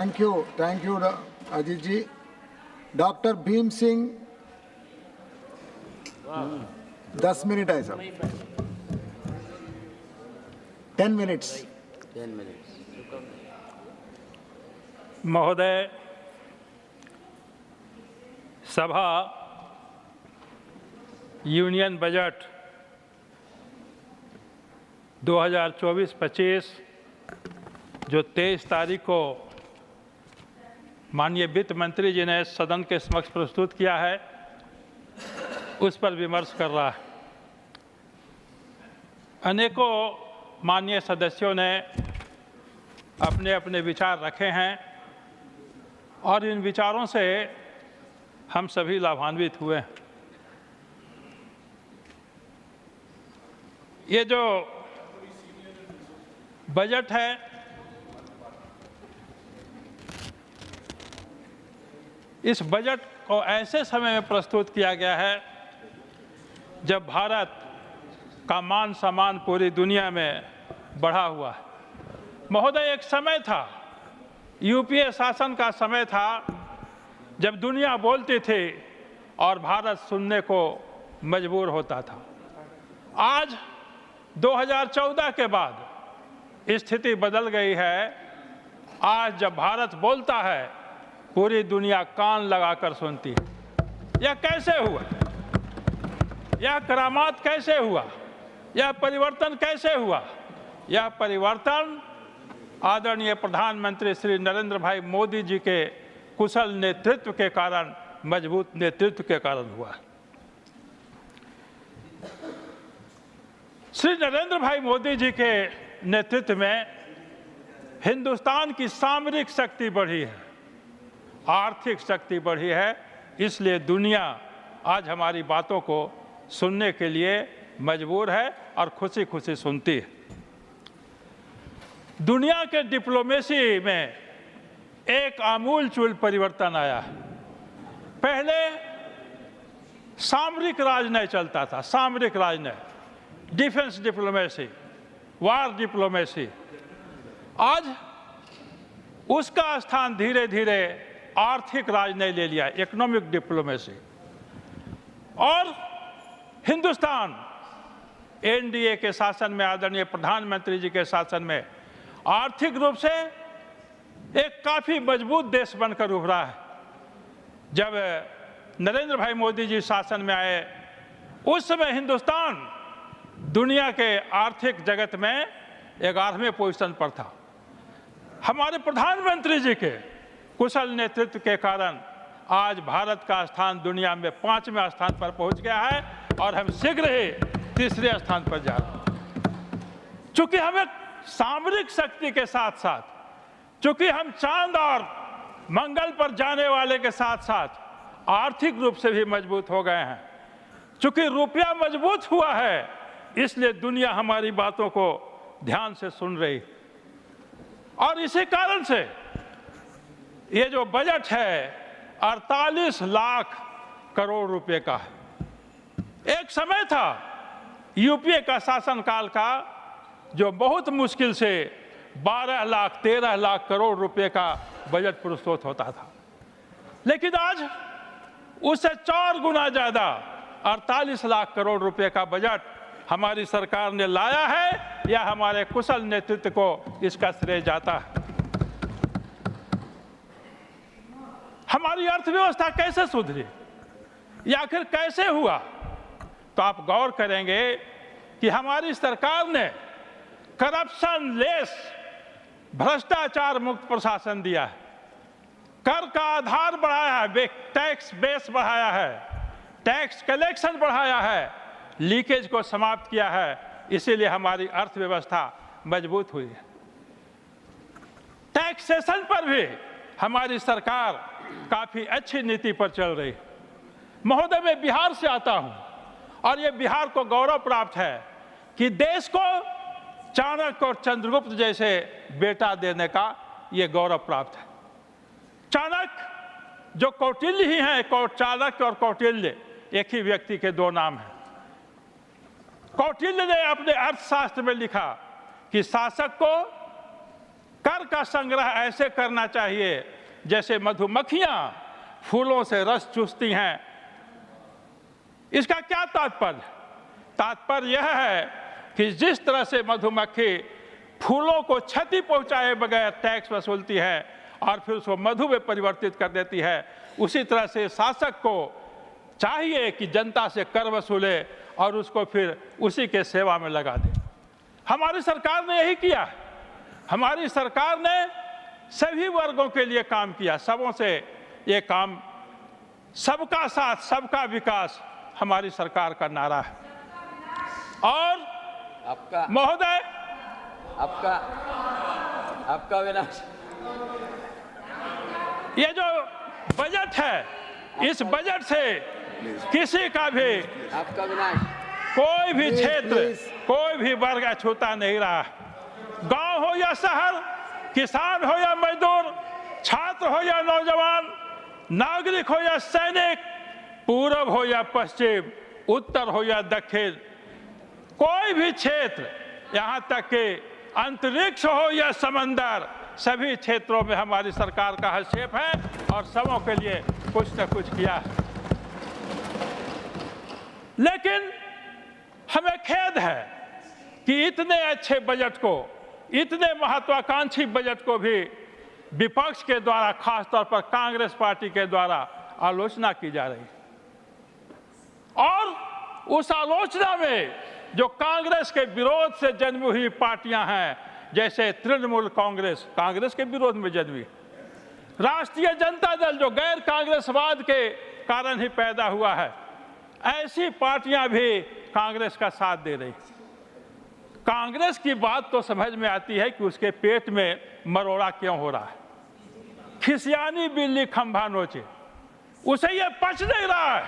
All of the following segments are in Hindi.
Thank you Ajit ji. Doctor Bhim Singh 10 minute है सर। 10 मिनट्स। महोदय, सभा यूनियन बजट 2024-25 जो 23 तारीख को माननीय वित्त मंत्री जी ने सदन के समक्ष प्रस्तुत किया है, उस पर विमर्श कर रहा है। अनेकों माननीय सदस्यों ने अपने अपने विचार रखे हैं और इन विचारों से हम सभी लाभान्वित हुए हैं। ये जो बजट है, इस बजट को ऐसे समय में प्रस्तुत किया गया है जब भारत का मान सम्मान पूरी दुनिया में बढ़ा हुआ है। महोदय, एक समय था, यूपीए शासन का समय था, जब दुनिया बोलती थी और भारत सुनने को मजबूर होता था। आज 2014 के बाद स्थिति बदल गई है। आज जब भारत बोलता है, पूरी दुनिया कान लगाकर सुनती है। यह कैसे हुआ? यह करामात कैसे हुआ? यह परिवर्तन कैसे हुआ? यह परिवर्तन आदरणीय प्रधानमंत्री श्री नरेंद्र भाई मोदी जी के कुशल नेतृत्व के कारण, मजबूत नेतृत्व के कारण हुआ। श्री नरेंद्र भाई मोदी जी के नेतृत्व में हिंदुस्तान की सामरिक शक्ति बढ़ी है, आर्थिक शक्ति बढ़ी है। इसलिए दुनिया आज हमारी बातों को सुनने के लिए मजबूर है और खुशी खुशी सुनती है। दुनिया के डिप्लोमेसी में एक आमूलचूल परिवर्तन आया है। पहले सामरिक राजनय चलता था, सामरिक राजनय, डिफेंस डिप्लोमेसी, वार डिप्लोमेसी। आज उसका स्थान धीरे धीरे आर्थिक राजनय ले लिया, इकोनॉमिक डिप्लोमेसी। और हिंदुस्तान एनडीए के शासन में, आदरणीय प्रधानमंत्री जी के शासन में आर्थिक रूप से एक काफी मजबूत देश बनकर उभरा है। जब नरेंद्र भाई मोदी जी शासन में आए, उस समय हिंदुस्तान दुनिया के आर्थिक जगत में 11वें पोजीशन पर था। हमारे प्रधानमंत्री जी के कुशल नेतृत्व के कारण आज भारत का स्थान दुनिया में 5वें स्थान पर पहुंच गया है और हम शीघ्र ही 3रे स्थान पर जा रहे हैं। चूंकि हमें सामरिक शक्ति के साथ साथ, चूंकि हम चांद और मंगल पर जाने वाले के साथ साथ आर्थिक रूप से भी मजबूत हो गए हैं, चूंकि रुपया मजबूत हुआ है, इसलिए दुनिया हमारी बातों को ध्यान से सुन रही। और इसी कारण से ये जो बजट है 48 लाख करोड़ रुपए का है। एक समय था यूपीए का शासनकाल का, जो बहुत मुश्किल से 12 लाख 13 लाख करोड़ रुपए का बजट प्रस्तुत होता था, लेकिन आज उससे 4 गुना ज्यादा 48 लाख करोड़ रुपए का बजट हमारी सरकार ने लाया है। या हमारे कुशल नेतृत्व को इसका श्रेय जाता है। हमारी अर्थव्यवस्था कैसे सुधरी, या आखिर कैसे हुआ? तो आप गौर करेंगे कि हमारी सरकार ने करप्शन लेस, भ्रष्टाचार मुक्त प्रशासन दिया है, कर का आधार बढ़ाया है, टैक्स बेस बढ़ाया है, टैक्स कलेक्शन बढ़ाया है, लीकेज को समाप्त किया है। इसीलिए हमारी अर्थव्यवस्था मजबूत हुई है। टैक्सेशन पर भी हमारी सरकार काफी अच्छी नीति पर चल रही है। महोदय, मैं बिहार से आता हूं और ये बिहार को गौरव प्राप्त है कि देश को चाणक्य और चंद्रगुप्त जैसे बेटा देने का ये गौरव प्राप्त है। चाणक्य जो कौटिल्य ही हैं, चाणक्य और कौटिल्य एक ही व्यक्ति के 2 नाम हैं। कौटिल्य ने अपने अर्थशास्त्र में लिखा कि शासक को कर का संग्रह ऐसे करना चाहिए जैसे मधुमक्खियां फूलों से रस चूसती हैं। इसका क्या तात्पर्य? तात्पर्य यह है कि जिस तरह से मधुमक्खी फूलों को क्षति पहुंचाए बगैर टैक्स वसूलती है और फिर उसको मधु में परिवर्तित कर देती है, उसी तरह से शासक को चाहिए कि जनता से कर वसूले और उसको फिर उसी के सेवा में लगा दे। हमारी सरकार ने यही किया। हमारी सरकार ने सभी वर्गों के लिए काम किया, सबों से ये काम, सबका साथ सबका विकास हमारी सरकार का नारा है। और आपका महोदय, आपका विनाश, ये जो बजट है, इस बजट से किसी का भी, आपका विनाश, कोई भी क्षेत्र, कोई भी वर्ग अछूता नहीं रहा। गांव हो या शहर, किसान हो या मजदूर, छात्र हो या नौजवान, नागरिक हो या सैनिक, पूरब हो या पश्चिम, उत्तर हो या दक्षिण, कोई भी क्षेत्र, यहाँ तक कि अंतरिक्ष हो या समंदर, सभी क्षेत्रों में हमारी सरकार का हस्तक्षेप है और सबों के लिए कुछ न कुछ किया है। लेकिन हमें खेद है कि इतने अच्छे बजट को, इतने महत्वाकांक्षी बजट को भी विपक्ष के द्वारा, खासतौर पर कांग्रेस पार्टी के द्वारा आलोचना की जा रही है। और उस आलोचना में जो कांग्रेस के विरोध से जन्मी हुई पार्टियां हैं, जैसे तृणमूल कांग्रेस, कांग्रेस के विरोध में जन्मी, राष्ट्रीय जनता दल जो गैर कांग्रेसवाद के कारण ही पैदा हुआ है, ऐसी पार्टियां भी कांग्रेस का साथ दे रही। कांग्रेस की बात तो समझ में आती है कि उसके पेट में मरोड़ा क्यों हो रहा है। खिसियानी बिल्ली खंभा नोचे, उसे यह पच नहीं रहा है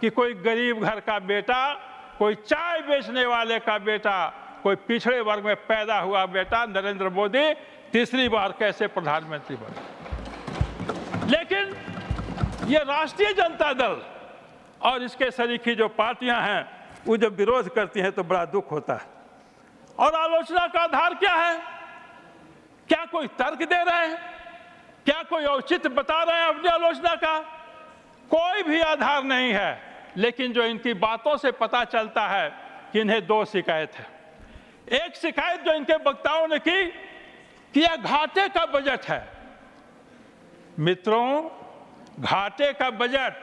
कि कोई गरीब घर का बेटा, कोई चाय बेचने वाले का बेटा, कोई पिछड़े वर्ग में पैदा हुआ बेटा नरेंद्र मोदी तीसरी बार कैसे प्रधानमंत्री बने। लेकिन ये राष्ट्रीय जनता दल और इसके शरीकी जो पार्टियां हैं, वो जब विरोध करती हैं तो बड़ा दुख होता है। और आलोचना का आधार क्या है? क्या कोई तर्क दे रहे हैं? क्या कोई औचित्य बता रहे हैं अपनी आलोचना का? कोई भी आधार नहीं है। लेकिन जो इनकी बातों से पता चलता है कि इन्हें दो शिकायत है। एक शिकायत जो इनके वक्ताओं ने की कि यह घाटे का बजट है। मित्रों, घाटे का बजट,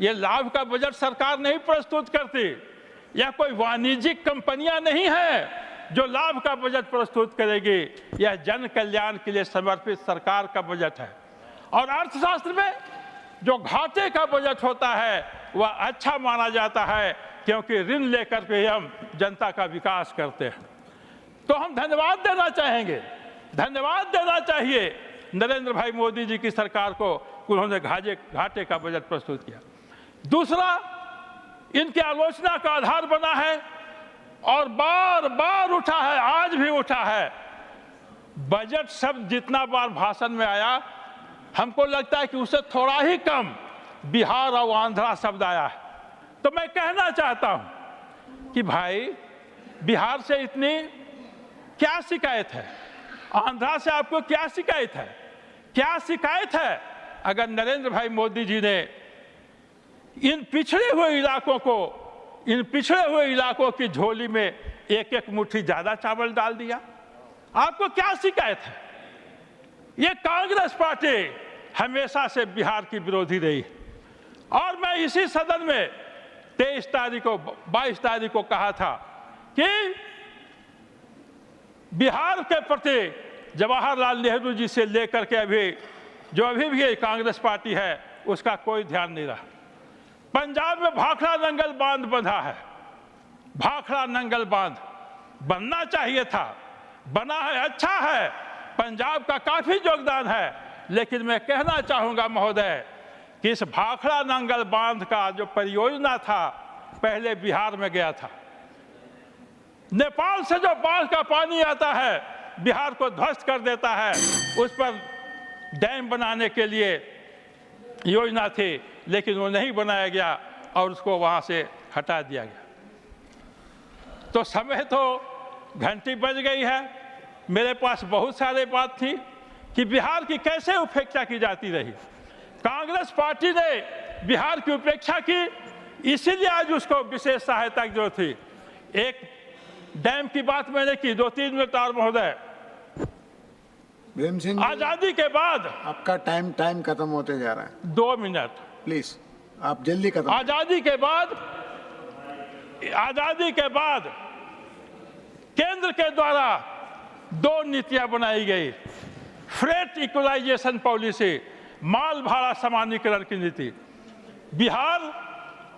यह लाभ का बजट सरकार नहीं प्रस्तुत करती। यह कोई वाणिज्यिक कंपनियां नहीं है जो लाभ का बजट प्रस्तुत करेगी। यह जन कल्याण के लिए समर्पित सरकार का बजट है। और अर्थशास्त्र में जो घाटे का बजट होता है वह अच्छा माना जाता है, क्योंकि ऋण लेकर के हम जनता का विकास करते हैं। तो हम धन्यवाद देना चाहेंगे, धन्यवाद देना चाहिए नरेंद्र भाई मोदी जी की सरकार को, उन्होंने घाटे का बजट प्रस्तुत किया। दूसरा, इनकी आलोचना का आधार बना है और बार बार उठा है, आज भी उठा है, बजट शब्द जितना बार भाषण में आया, हमको लगता है कि उससे थोड़ा ही कम बिहार और आंध्रा शब्द आया है। तो मैं कहना चाहता हूं कि भाई, बिहार से इतनी क्या शिकायत है? आंध्रा से आपको क्या शिकायत है? क्या शिकायत है? अगर नरेंद्र भाई मोदी जी ने इन पिछड़े हुए इलाकों की झोली में एक एक मुट्ठी ज्यादा चावल डाल दिया, आपको क्या शिकायत है? ये कांग्रेस पार्टी हमेशा से बिहार की विरोधी रही। और मैं इसी सदन में 22 तारीख को कहा था कि बिहार के प्रति जवाहरलाल नेहरू जी से लेकर के अभी भी कांग्रेस पार्टी है, उसका कोई ध्यान नहीं रहा। पंजाब में भाखड़ा नंगल बांध बंधा है, भाखड़ा नंगल बांध बनना चाहिए था, बना है, अच्छा है, पंजाब का काफी योगदान है। लेकिन मैं कहना चाहूंगा महोदय कि इस भाखड़ा नंगल बांध का जो परियोजना था, पहले बिहार में गया था। नेपाल से जो बाढ़ का पानी आता है, बिहार को ध्वस्त कर देता है। उस पर डैम बनाने के लिए योजना थी, लेकिन वो नहीं बनाया गया और उसको वहां से हटा दिया गया। तो समय तो घंटी बज गई है। मेरे पास बहुत सारे बात थी कि बिहार की कैसे उपेक्षा की जाती रही। कांग्रेस पार्टी ने बिहार की उपेक्षा की, इसीलिए आज उसको विशेष सहायता की जरूरत थी। एक डैम की बात मैंने की, 2-3 मिनट और महोदय। भीम सिंह जी, आजादी के बाद आपका टाइम खत्म होते जा रहा है, 2 मिनट। प्लीज आप जल्दी खत्म। आजादी के बाद केंद्र के द्वारा 2 नीतियां बनाई गई। फ्रेट इक्वलाइजेशन पॉलिसी, माल भाड़ा समानीकरण की नीति। बिहार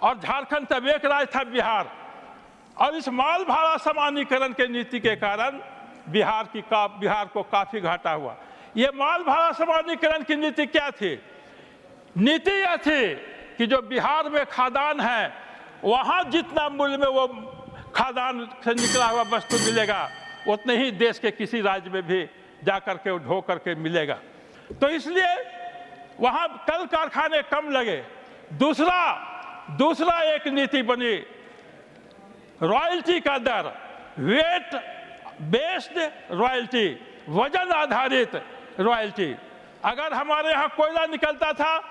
और झारखंड तब एक राज्य था बिहार, और इस माल भाड़ा समानीकरण के नीति के कारण बिहार को काफी घाटा हुआ। ये माल भाड़ा समानीकरण की नीति क्या थी? नीति यह थी कि जो बिहार में खादान है, वहां जितना मूल्य में वो खादान से निकला हुआ वस्तु मिलेगा, उतने ही देश के किसी राज्य में भी जाकर के ढो करके मिलेगा। तो इसलिए वहां कल कारखाने कम लगे। दूसरा एक नीति बनी, रॉयल्टी का दर, वेट बेस्ड रॉयल्टी, वजन आधारित रॉयल्टी। अगर हमारे यहाँ कोयला निकलता था,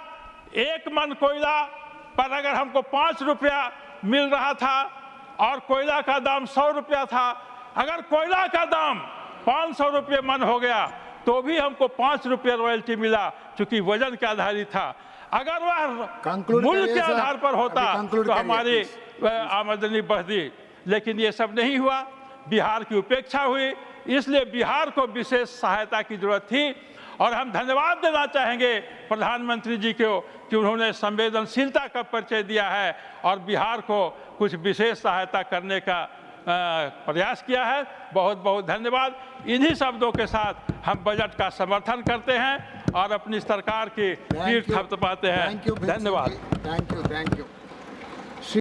1 मन कोयला पर अगर हमको 5 रुपया मिल रहा था और कोयला का दाम 100 रुपया था, अगर कोयला का दाम 500 रुपये मन हो गया तो भी हमको 5 रुपये रॉयल्टी मिला, क्योंकि वजन के आधारित था। अगर वह मूल्य के आधार पर होता तो हमारी आमदनी बढ़ती, लेकिन ये सब नहीं हुआ। बिहार की उपेक्षा हुई, इसलिए बिहार को विशेष सहायता की जरूरत थी। और हम धन्यवाद देना चाहेंगे प्रधानमंत्री जी को कि उन्होंने संवेदनशीलता का परिचय दिया है और बिहार को कुछ विशेष सहायता करने का प्रयास किया है। बहुत बहुत धन्यवाद। इन्हीं शब्दों के साथ हम बजट का समर्थन करते हैं और अपनी सरकार की पीठ थपथपाते हैं। धन्यवाद। Thank you.